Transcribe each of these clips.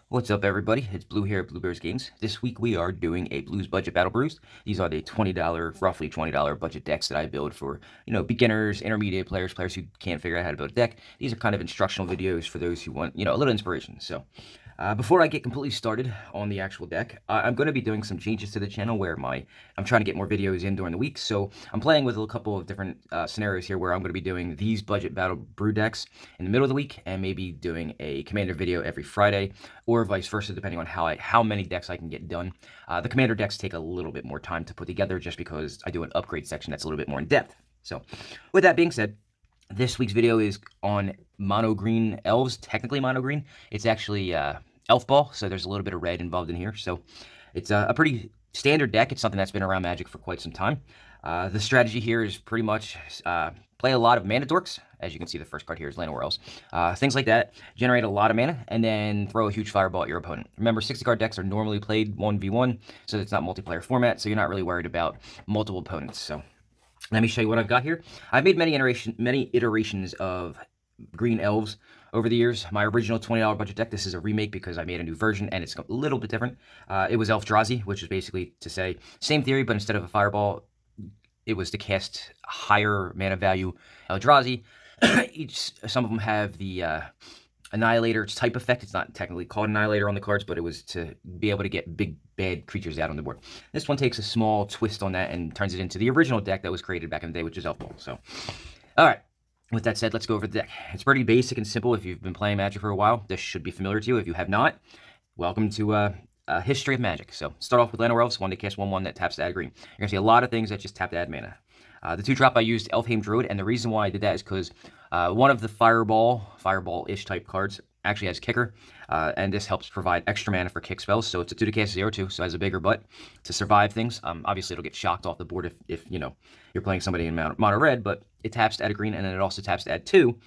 What's up, everybody? It's Blue here at Blue Bears Games. This week we are doing a Blues Budget Battle Brews. These are the roughly $20 budget decks that I build for, beginners, intermediate players, players who can't figure out how to build a deck. These are kind of instructional videos for those who want, a little inspiration. So, before I get completely started on the actual deck, I'm going to be doing some changes to the channel where I'm trying to get more videos in during the week. So I'm playing with a couple of different scenarios here where I'm going to be doing these budget battle brew decks in the middle of the week and maybe doing a commander video every Friday, or vice versa, depending on how many decks I can get done. The commander decks take a little bit more time to put together just because I do an upgrade section that's a little bit more in depth. So with that being said, this week's video is on mono green elves, technically mono green. It's actually Elfball, so there's a little bit of red involved in here. So it's a pretty standard deck. It's something that's been around Magic for quite some time. The strategy here is pretty much play a lot of mana dorks. As you can see, the first card here is Llanowar Elves. Things like that. Generate a lot of mana, and then throw a huge fireball at your opponent. Remember, 60-card decks are normally played 1v1, so it's not multiplayer format, so you're not really worried about multiple opponents. So let me show you what I've got here. I've made many iterations of green elves over the years. My original $20 budget deck, this is a remake because I made a new version and it's a little bit different. It was Elfdrazi, which is basically to say same theory, but instead of a fireball, it was to cast higher mana value Eldrazi. Some of them have the Annihilator type effect. It's not technically called Annihilator on the cards, but it was to be able to get big bad creatures out on the board. This one takes a small twist on that and turns it into the original deck that was created back in the day, which is Elfball. So, all right. With that said, let's go over the deck. It's pretty basic and simple. If you've been playing Magic for a while, this should be familiar to you. If you have not, welcome to history of Magic. So start off with Llanowar Elves, one to cast 1/1 that taps to add green. You're going to see a lot of things that just tap to add mana. The 2-drop I used Elfheim Druid, and the reason why I did that is because one of the fireball-ish type cards actually has Kicker, and this helps provide extra mana for kick spells. So it's a 2 to cast 0/2, so it has a bigger butt to survive things. Obviously, it'll get shocked off the board if you're playing somebody in mono red, but it taps to add a green, and then it also taps to add 2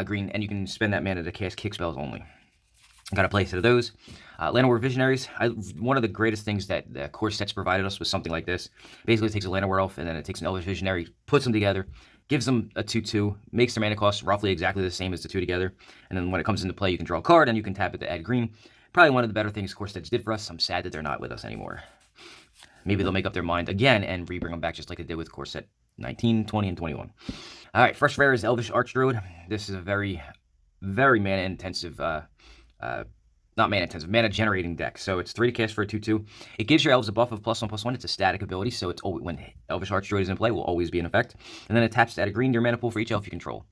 green, and you can spend that mana to cast kick spells only. Got a playset of those. Llanowar Visionaries. One of the greatest things that the core sets provided us was something like this. Basically, it takes a Llanowar Elf, and then it takes an Elvish Visionary, puts them together, gives them a 2/2, makes their mana cost roughly exactly the same as the 2 together, and then when it comes into play, you can draw a card, and you can tap it to add green. Probably one of the better things core sets did for us. I'm sad that they're not with us anymore. Maybe they'll make up their mind again and re-bring them back just like they did with core set 19, 20, and 21. All right, first rare is Elvish Archdruid. This is a very, very mana-intensive not mana-intensive, mana-generating deck. So it's 3 to cast for a 2/2. It gives your elves a buff of +1/+1. It's a static ability, so it's always, when Elvish Archdruid is in play, will always be in effect. And then it taps to add a green to your mana pool for each elf you control.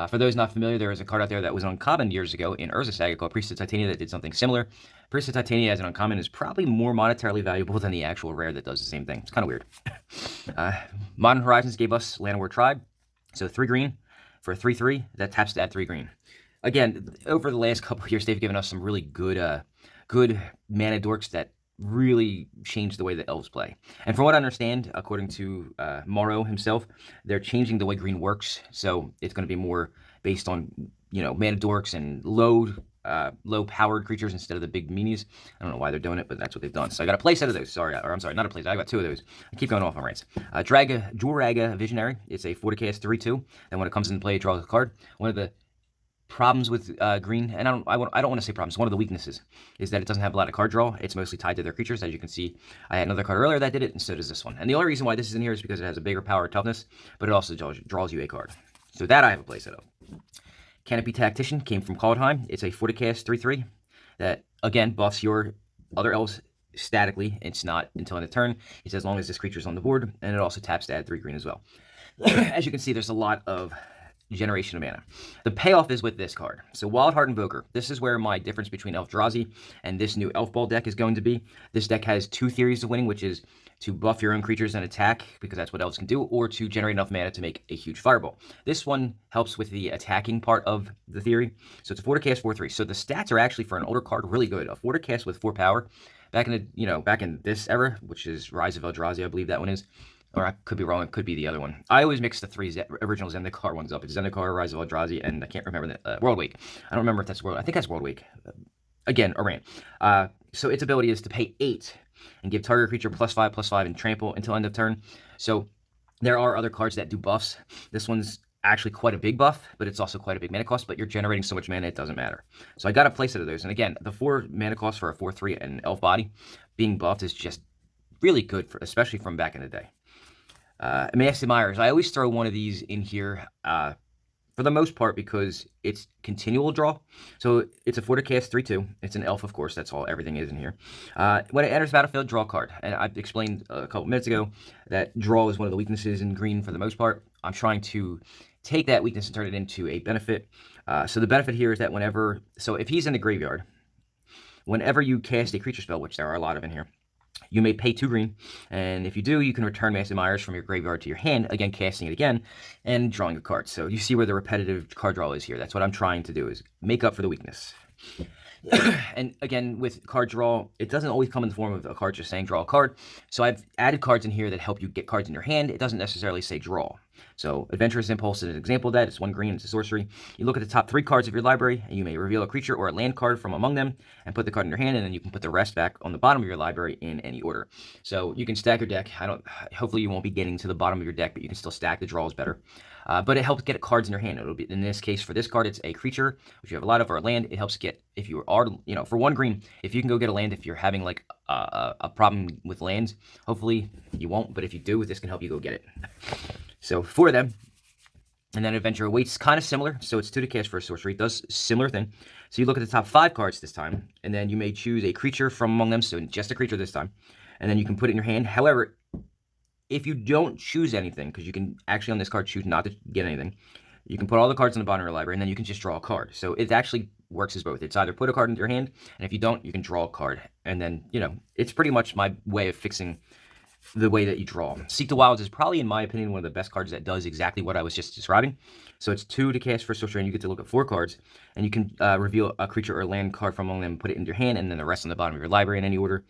For those not familiar, there is a card out there that was uncommon years ago in Urza Saga called Priest of Titania that did something similar. Priest of Titania as an uncommon is probably more monetarily valuable than the actual rare that does the same thing. It's kind of weird. Modern Horizons gave us Llanowar Tribe, so 3 green for a 3/3 that taps to add 3 green. Again, over the last couple of years, they've given us some really good mana dorks that really changed the way that elves play. And from what I understand, according to Morrow himself, they're changing the way green works. So it's going to be more based on, mana dorks and low-powered creatures instead of the big meanies. I don't know why they're doing it, but that's what they've done. So I got a playset of those. I'm sorry, not a playset. I got 2 of those. I keep going off on rants. Joraga Visionary. It's a 4 to cast 3/2. Then when it comes into play, it draws a card. One of the problems with green, and I don't want to say problems, one of the weaknesses is that it doesn't have a lot of card draw. It's mostly tied to their creatures. As you can see, I had another card earlier that did it, and so does this one. And the only reason why this is in here is because it has a bigger power toughness, but it also draws you a card. So that I have a playset of. Canopy Tactician came from Kaldheim. It's a 4 to cast 3/3 that, again, buffs your other elves statically. It's not until end of turn. It's as long as this creature's on the board, and it also taps to add 3 green as well. As you can see, there's a lot of generation of mana. The payoff is with this card. So Wildheart Invoker. This is where my difference between Elfdrazi and this new Elfball deck is going to be. This deck has 2 theories of winning, which is to buff your own creatures and attack, because that's what elves can do, or to generate enough mana to make a huge fireball. This one helps with the attacking part of the theory. So it's a 4 to cast 4/3. So the stats are actually, for an older card, really good. A 4 to cast with 4 power. Back in this era, which is Rise of Eldrazi, I believe that one is. Or I could be wrong, it could be the other one. I always mix the 3 original Zendikar ones up. It's Zendikar, Rise of Eldrazi, and I can't remember the Worldwake. I don't remember if that's I think that's Worldwake. Again, a rant. So its ability is to pay 8 and give target creature +5/+5 and trample until end of turn. So there are other cards that do buffs. This one's actually quite a big buff, but it's also quite a big mana cost, but you're generating so much mana it doesn't matter. So I got a playset of those. And again, the 4 mana cost for a 4/3 and elf body being buffed is just really good, for, especially from back in the day. Master Myers, I always throw one of these in here for the most part because it's continual draw. So it's a 4 to cast 3/2. It's an elf, of course. That's all everything is in here. When it enters battlefield, draw a card. And I explained a couple minutes ago that draw is one of the weaknesses in green for the most part. I'm trying to take that weakness and turn it into a benefit. So the benefit here is that if he's in the graveyard, whenever you cast a creature spell, which there are a lot of in here, you may pay 2 green, and if you do, you can return Master Myers from your graveyard to your hand, again casting it again, and drawing a card. So you see where the repetitive card draw is here. That's what I'm trying to do, is make up for the weakness. And again, with card draw, it doesn't always come in the form of a card just saying draw a card. So I've added cards in here that help you get cards in your hand. It doesn't necessarily say draw. So Adventurous Impulse is an example of that. It's 1 green, it's a sorcery. You look at the top 3 cards of your library, and you may reveal a creature or a land card from among them, and put the card in your hand, and then you can put the rest back on the bottom of your library in any order. So you can stack your deck. Hopefully you won't be getting to the bottom of your deck, but you can still stack the draws better. But it helps get cards in your hand. It'll be, in this case, for this card, it's a creature, which you have a lot of, or a land. It helps get, if you are, for 1 green, if you can go get a land, if you're having like a problem with lands, hopefully you won't, but if you do, this can help you go get it. So 4 of them. And then Adventure Awaits, kind of similar. So it's 2 to cast for a sorcery. It does similar thing. So you look at the top 5 cards this time, and then you may choose a creature from among them. So just a creature this time. And then you can put it in your hand. However, if you don't choose anything, because you can actually on this card choose not to get anything, you can put all the cards in the bottom of your library, and then you can just draw a card. So it actually works as both. It's either put a card into your hand, and if you don't, you can draw a card. And then, it's pretty much my way of fixing the way that you draw. Seek the Wilds is probably, in my opinion, one of the best cards that does exactly what I was just describing. So it's 2 to cast for sorcery, and you get to look at 4 cards, and you can reveal a creature or land card from among them, put it in your hand, and then the rest on the bottom of your library in any order.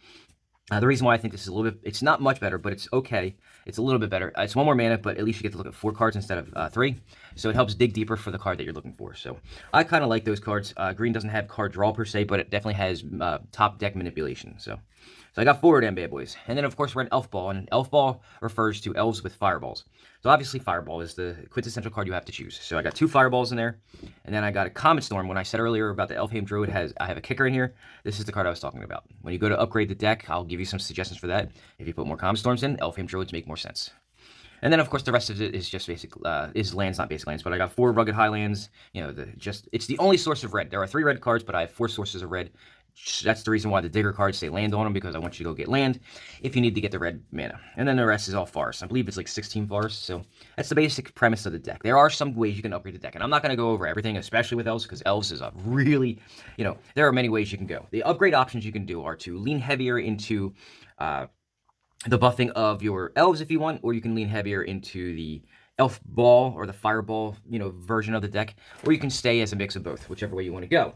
The reason why I think this is a little bit, it's not much better, but it's okay. It's a little bit better. It's 1 more mana, but at least you get to look at 4 cards instead of 3. So it helps dig deeper for the card that you're looking for. So I kind of like those cards. Green doesn't have card draw per se, but it definitely has top deck manipulation. So I got 4 of them bad boys. And then, of course, we're in Elfball, and Elfball refers to elves with fireballs. So obviously, Fireball is the quintessential card you have to choose. So I got 2 fireballs in there, and then I got a Comet Storm. When I said earlier about the Elfheim Druid, I have a kicker in here. This is the card I was talking about. When you go to upgrade the deck, I'll give you some suggestions for that. If you put more Comet Storms in, Elfheim Druids make more sense. And then, of course, the rest of it is just basic, is lands, not basic lands. But I got 4 Rugged Highlands. It's the only source of red. There are 3 red cards, but I have 4 sources of red. That's the reason why the Digger cards say land on them, because I want you to go get land if you need to get the red mana. And then the rest is all forests. I believe it's like 16 forests. So that's the basic premise of the deck. There are some ways you can upgrade the deck, and I'm not going to go over everything, especially with elves, because elves is a really, there are many ways you can go. The upgrade options you can do are to lean heavier into the buffing of your elves if you want, or you can lean heavier into the Elfball or the Fireball, version of the deck, or you can stay as a mix of both, whichever way you want to go.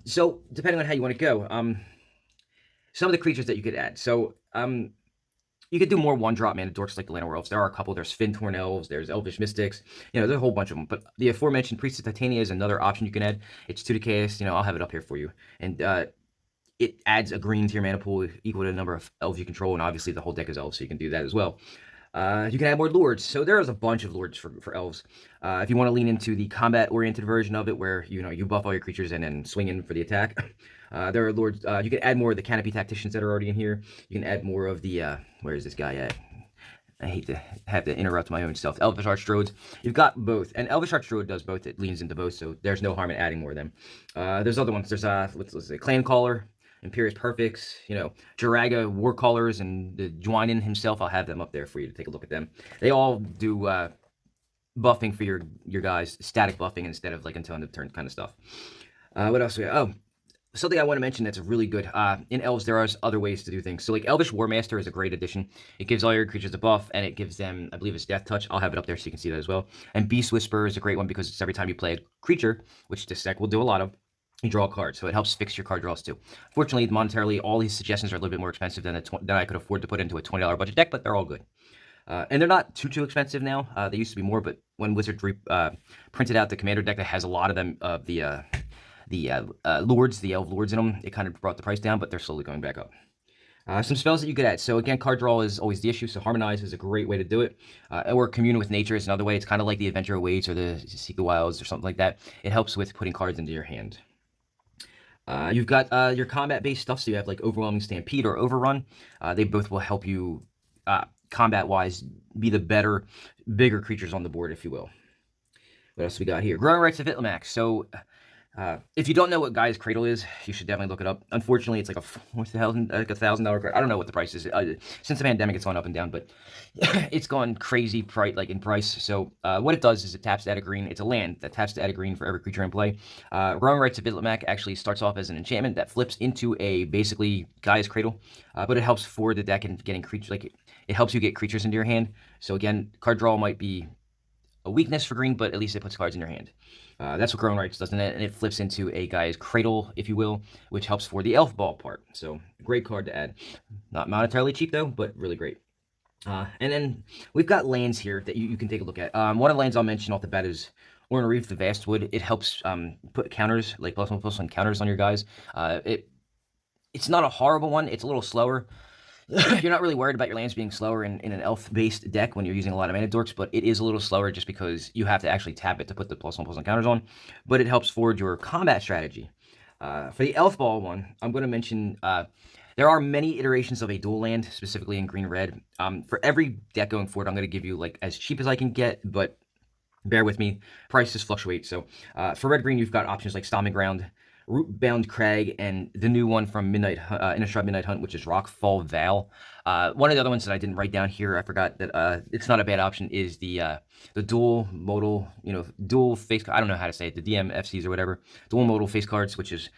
So depending on how you want to go, some of the creatures that you could add. So you could do more 1-drop mana dorks like the Llanowar Elves. There are a couple. There's Fintorn Elves. There's Elvish Mystics. There's a whole bunch of them. But the aforementioned Priest of Titania is another option you can add. It's 2 to cast. I'll have it up here for you. And it adds a green to your mana pool equal to the number of elves you control, and obviously the whole deck is elves, so you can do that as well. You can add more lords. So there's a bunch of lords for elves. If you want to lean into the combat-oriented version of it, where you buff all your creatures and then swing in for the attack, there are lords. You can add more of the Canopy Tacticians that are already in here. You can add more of the where is this guy at? I hate to have to interrupt my own self. Elvish Archdruids. You've got both, and Elvish Archdruid does both. It leans into both, so there's no harm in adding more of them. There's other ones. There's let's say Clan Caller, Imperious Perfects, Jiraga, Warcallers, and the Dwynen himself. I'll have them up there for you to take a look at them. They all do buffing for your guys, static buffing instead of like until end of turn kind of stuff. What else we got? Oh, something I want to mention that's really good. In Elves, there are other ways to do things. So like Elvish Warmaster is a great addition. It gives all your creatures a buff, and it gives them, I believe it's Death Touch. I'll have it up there so you can see that as well. And Beast Whisperer is a great one because it's every time you play a creature, which this deck will do a lot of, you draw a card, so it helps fix your card draws too. Fortunately, monetarily, all these suggestions are a little bit more expensive than I could afford to put into a $20 budget deck, but they're all good. And they're not too expensive now. They used to be more, but when Wizardry printed out the Commander deck that has a lot of them, the Lords, the Elf Lords in them, it kind of brought the price down, but they're slowly going back up. Some spells that you could add. So again, card draw is always the issue. So harmonize is a great way to do it. Or commune with nature is another way. It's kind of like the Adventure Awaits or the Seek the Wilds or something like that. It helps with putting cards into your hand. You've got your combat-based stuff, so you have like Overwhelming Stampede or Overrun. They both will help you combat-wise be the better, bigger creatures on the board, if you will. What else we got here? Growing Rights of Itlimax. So if you don't know what Gaia's Cradle is, you should definitely look it up. Unfortunately, it's like $1,000 card. I don't know what the price is. Since the pandemic, it's gone up and down, but it's gone crazy in price. So what it does is it taps to add a green. It's a land that taps to add a green for every creature in play. Growing Rights of Itlimac actually starts off as an enchantment that flips into a basically Gaia's Cradle, but it helps for the deck and getting creatures. Like it helps you get creatures into your hand. So again, card draw might be a weakness for green, but at least it puts cards in your hand. That's what Growing Rights does, and it flips into a Gaia's Cradle, if you will, which helps for the Elfball part. So, great card to add. Not monetarily cheap, though, but really great. And then we've got lands here that you can take a look at. One of the lands I'll mention off the bat is Ornereef the Vastwood. It helps put counters, like +1/+1 counters on your guys. It's not a horrible one. It's a little slower. You're not really worried about your lands being slower in an elf-based deck when you're using a lot of mana dorks, but it is a little slower just because you have to actually tap it to put the +1/+1 counters on. But it helps forward your combat strategy. For the Elf Ball one, I'm going to mention there are many iterations of a dual land, specifically in green-red. For every deck going forward, I'm going to give you like as cheap as I can get, but bear with me, prices fluctuate. So for red-green, you've got options like Stomping Ground, Rootbound Crag, and the new one from Innistrad Midnight Hunt, which is Rockfall Val. One of the other ones that I didn't write down here, I forgot that it's not a bad option, is the dual modal, dual face. I don't know how to say it, the DMFCs or whatever, dual modal face cards, which is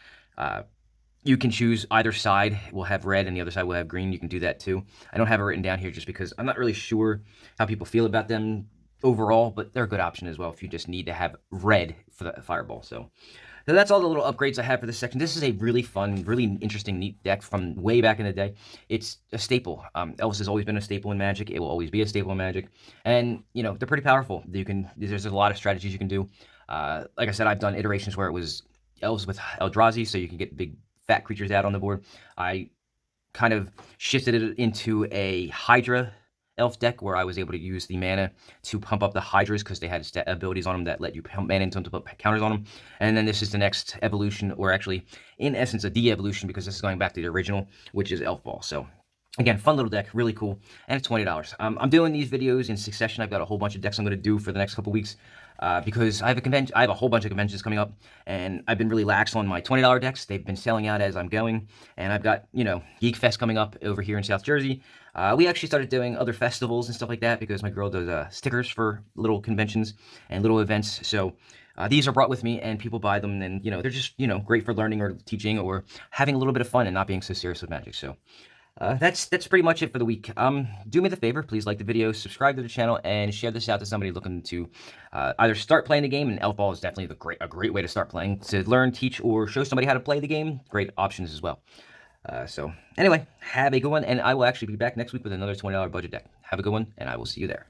you can choose either side will have red and the other side will have green. You can do that too. I don't have it written down here just because I'm not really sure how people feel about them overall, but they're a good option as well if you just need to have red for the Fireball. So that's all the little upgrades I have for this section. This is a really fun, really interesting, neat deck from way back in the day. It's a staple. Elves has always been a staple in Magic. It will always be a staple in Magic. And, they're pretty powerful. There's a lot of strategies you can do. Like I said, I've done iterations where it was Elves with Eldrazi, so you can get big, fat creatures out on the board. I kind of shifted it into a Hydra elf deck where I was able to use the mana to pump up the Hydras because they had abilities on them that let you pump mana into them to put counters on them. And then this is the next evolution, or actually, in essence, a de-evolution because this is going back to the original, which is Elfball. So again, fun little deck, really cool, and it's $20. I'm doing these videos in succession. I've got a whole bunch of decks I'm going to do for the next couple weeks because I have a whole bunch of conventions coming up, and I've been really lax on my $20 decks. They've been selling out as I'm going, and I've got, Geek Fest coming up over here in South Jersey. We actually started doing other festivals and stuff like that because my girl does stickers for little conventions and little events. So these are brought with me, and people buy them, and they're just great for learning or teaching or having a little bit of fun and not being so serious with Magic. So that's pretty much it for the week. Do me the favor, please like the video, subscribe to the channel, and share this out to somebody looking to either start playing the game. And Elfball is definitely a great way to start playing, to learn, teach, or show somebody how to play the game. Great options as well. So anyway, have a good one, and I will actually be back next week with another $20 budget deck. Have a good one, and I will see you there.